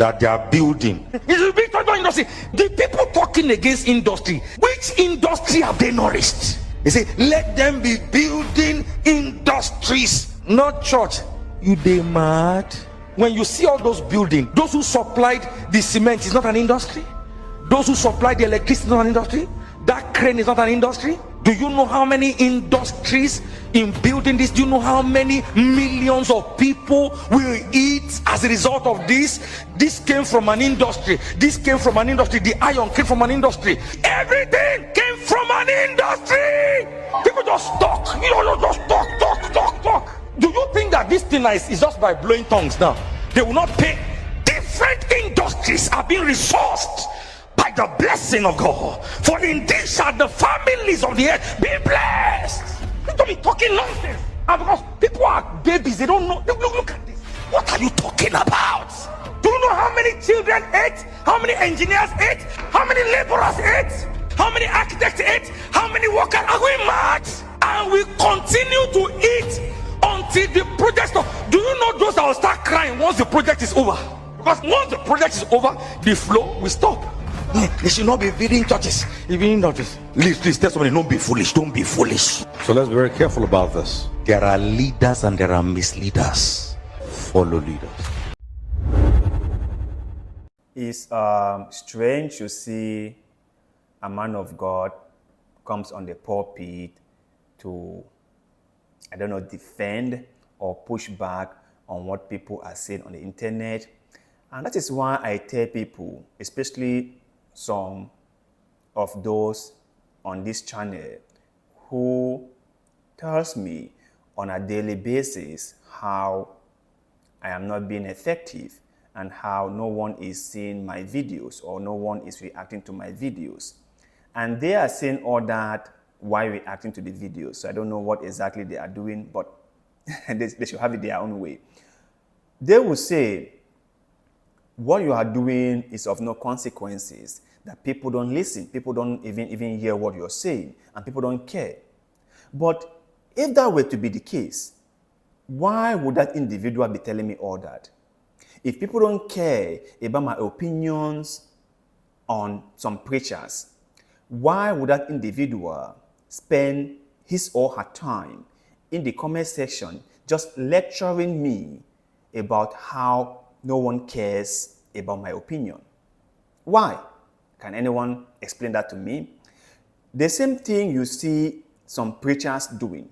that they are building. It's a big industry. The people talking against industry, which industry have they nourished? They say, let them be building industries, not church. You they mad? When you see all those buildings, those who supplied the cement is not an industry. Those who supplied the electricity is not an industry. That crane is not an industry. Do you know how many industries in building this? Do you know how many millions of people will eat as a result of this? This came from an industry. This came from an industry. The iron came from an industry. Everything came from an industry. People just talk. You know, just talk. Do you think that this thing is just by blowing tongues now? They will not pay. Different industries are being resourced by the blessing of God. For indeed shall the families of the earth be blessed. You don't be talking nonsense. And because people are babies, they don't know. Look at this. What are you talking about? Do you know how many children ate? How many engineers ate? How many laborers ate? How many architects ate? How many workers? Are we mad? And we continue to eat until the project stops. Do you know those that will start crying once the project is over? Because once the project is over, the flow will stop. They should not be feeding churches. Please tell somebody, don't be foolish. Don't be foolish. So let's be very careful about this. There are leaders and there are misleaders. Follow leaders. It's strange to see a man of God comes on the pulpit to, defend or push back on what people are saying on the internet. And that is why I tell people, especially some of those on this channel who tells me on a daily basis how I am not being effective and how no one is seeing my videos or no one is reacting to my videos. And they are saying all that while reacting to the videos. So I don't know what exactly they are doing, but they should have it their own way. They will say, what you are doing is of no consequences, that people don't listen, people don't even hear what you're saying, and people don't care. But if that were to be the case, why would that individual be telling me all that? If people don't care about my opinions on some preachers, why would that individual spend his or her time in the comment section just lecturing me about how no one cares about my opinion? Why? Can anyone explain that to me? The same thing you see some preachers doing.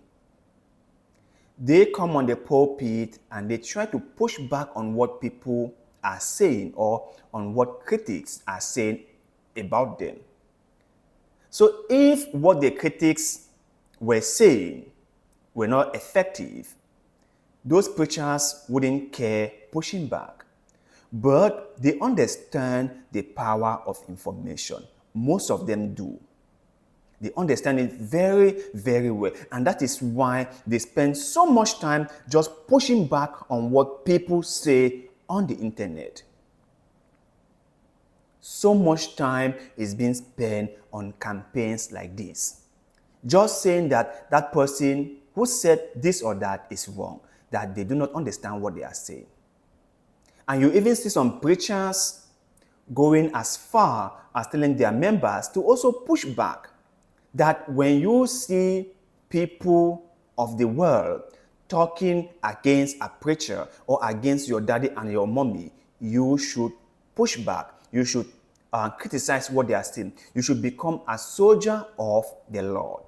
They come on the pulpit and they try to push back on what people are saying or on what critics are saying about them. So if what the critics were saying were not effective, those preachers wouldn't care pushing back. But they understand the power of information. Most of them do. They understand it very, very well. And that is why they spend so much time just pushing back on what people say on the internet. So much time is being spent on campaigns like this. Just saying that that person who said this or that is wrong, that they do not understand what they are saying. And you even see some preachers going as far as telling their members to also push back, that when you see people of the world talking against a preacher or against your daddy and your mommy, you should push back. You should criticize what they are saying. You should become a soldier of the Lord.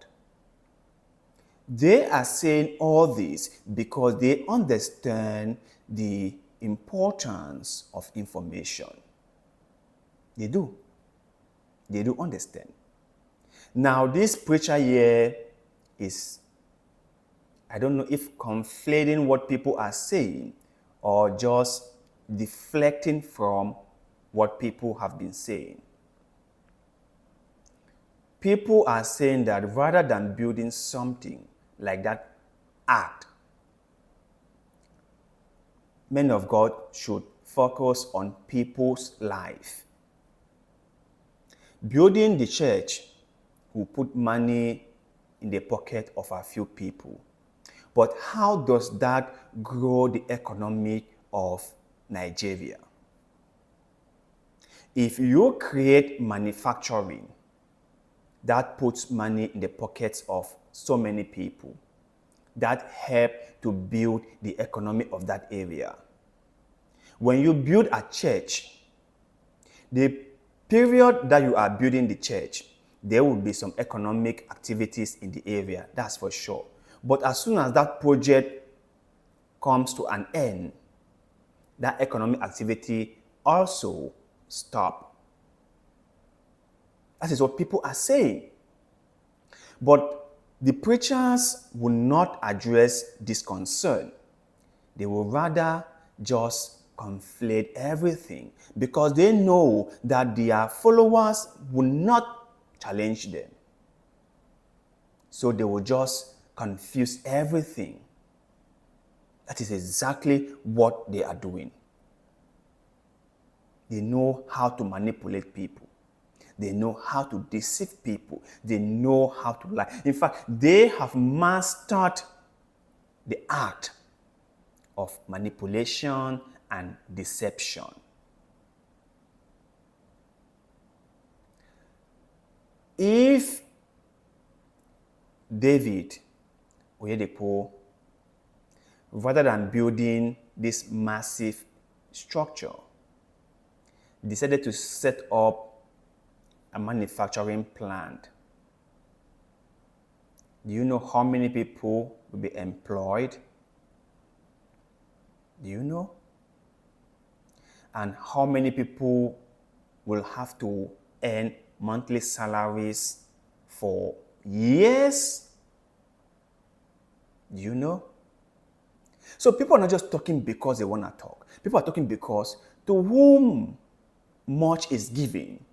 They are saying all this because they understand the importance of information. They do. They do understand. Now, this preacher here is, I don't know if conflating what people are saying or just deflecting from what people have been saying. People are saying that rather than building something like that act, men of God should focus on people's life. Building the church will put money in the pocket of a few people. But how does that grow the economy of Nigeria? If you create manufacturing, that puts money in the pockets of so many people, that help to build the economy of that area. When you build a church, the period that you are building the church, there will be some economic activities in the area, that's for sure. But as soon as that project comes to an end, that economic activity also stop. That is what people are saying. But the preachers will not address this concern. They will rather just conflate everything because they know that their followers will not challenge them. So they will just confuse everything. That is exactly what they are doing. They know how to manipulate people. They know how to deceive people. They know how to lie. In fact, they have mastered the art of manipulation and deception. If David Oyedepo, rather than building this massive structure, decided to set up a manufacturing plant, do you know how many people will be employed? Do you know? And how many people will have to earn monthly salaries for years? Do you know? So people are not just talking because they want to talk. People are talking because to whom much is given,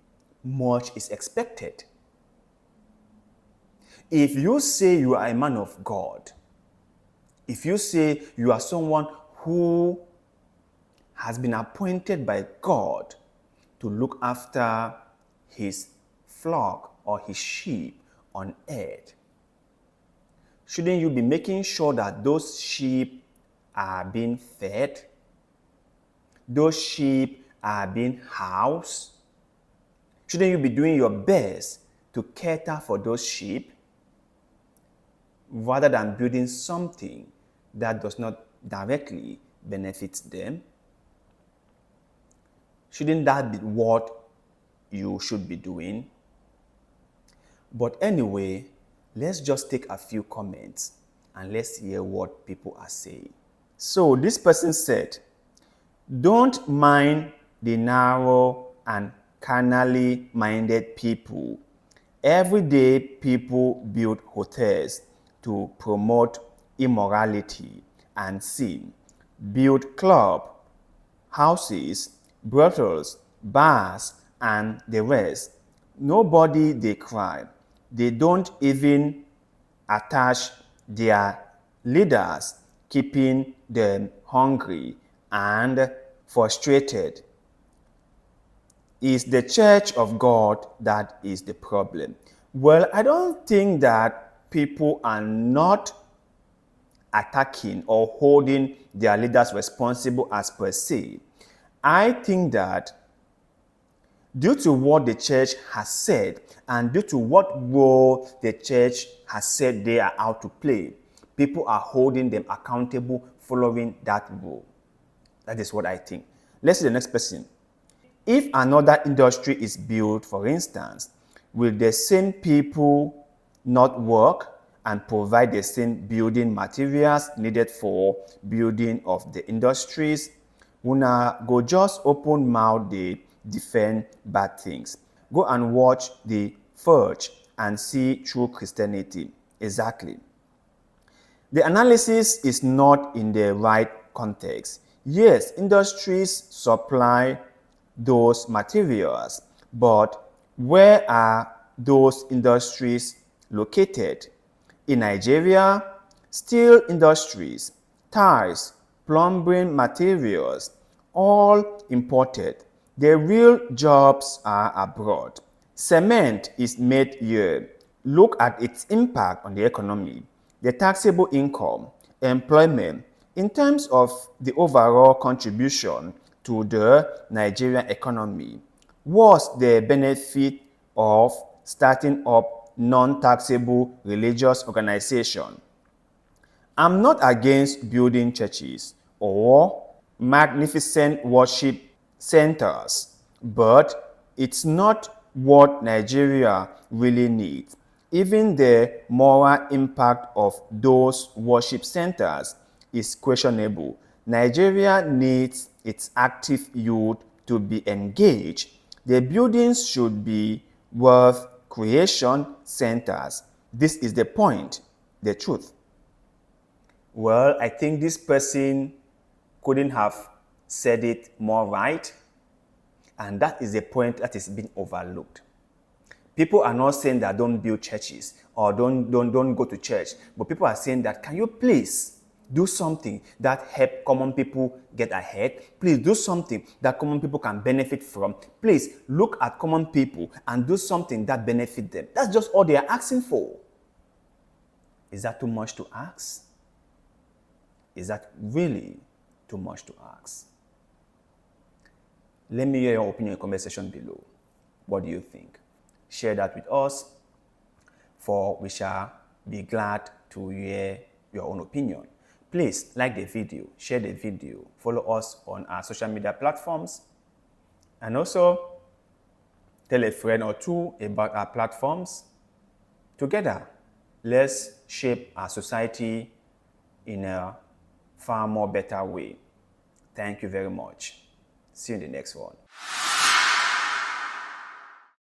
much is expected. If you say you are a man of God, if you say you are someone who has been appointed by God to look after his flock or his sheep on earth, shouldn't you be making sure that those sheep are being fed? Those sheep are being housed? Shouldn't you be doing your best to cater for those sheep rather than building something that does not directly benefit them? Shouldn't that be what you should be doing? But anyway, let's just take a few comments and let's hear what people are saying. So this person said, don't mind the narrow and carnally minded people. Everyday people build hotels to promote immorality and sin, build club, houses, brothels, bars, and the rest. Nobody they cry. They don't even attach their leaders, keeping them hungry and frustrated. Is the church of God that is the problem? Well, I don't think that people are not attacking or holding their leaders responsible as per se. I think that due to what the church has said and due to what role the church has said they are out to play, people are holding them accountable following that role. That is what I think. Let's see the next person. If another industry is built, for instance, will the same people not work and provide the same building materials needed for building of the industries? Una go just open mouth dey defend bad things. Go and watch the Verge and see true Christianity. Exactly. The analysis is not in the right context. Yes, industries supply those materials, but where are those industries located? In Nigeria, steel industries, tiles, plumbing materials, all imported. The real jobs are abroad. Cement is made here. Look at its impact on the economy, the taxable income, employment, in terms of the overall contribution to the Nigerian economy. What's the benefit of starting up non-taxable religious organization? I'm not against building churches or magnificent worship centers, but it's not what Nigeria really needs. Even the moral impact of those worship centers is questionable. Nigeria needs its active youth to be engaged. The buildings should be wealth creation centers. This is the point, the truth. Well, I think this person couldn't have said it more right. And that is the point that is being overlooked. People are not saying that don't build churches or don't go to church, but people are saying that can you please do something that help common people get ahead? Please do something that common people can benefit from. Please look at common people and do something that benefit them. That's just all they are asking for. Is that too much to ask? Is that really too much to ask? Let me hear your opinion in the comment section below. What do you think? Share that with us, for we shall be glad to hear your own opinion. Please like the video, share the video, follow us on our social media platforms, and also tell a friend or two about our platforms. Together, let's shape our society in a far more better way. Thank you very much. See you in the next one.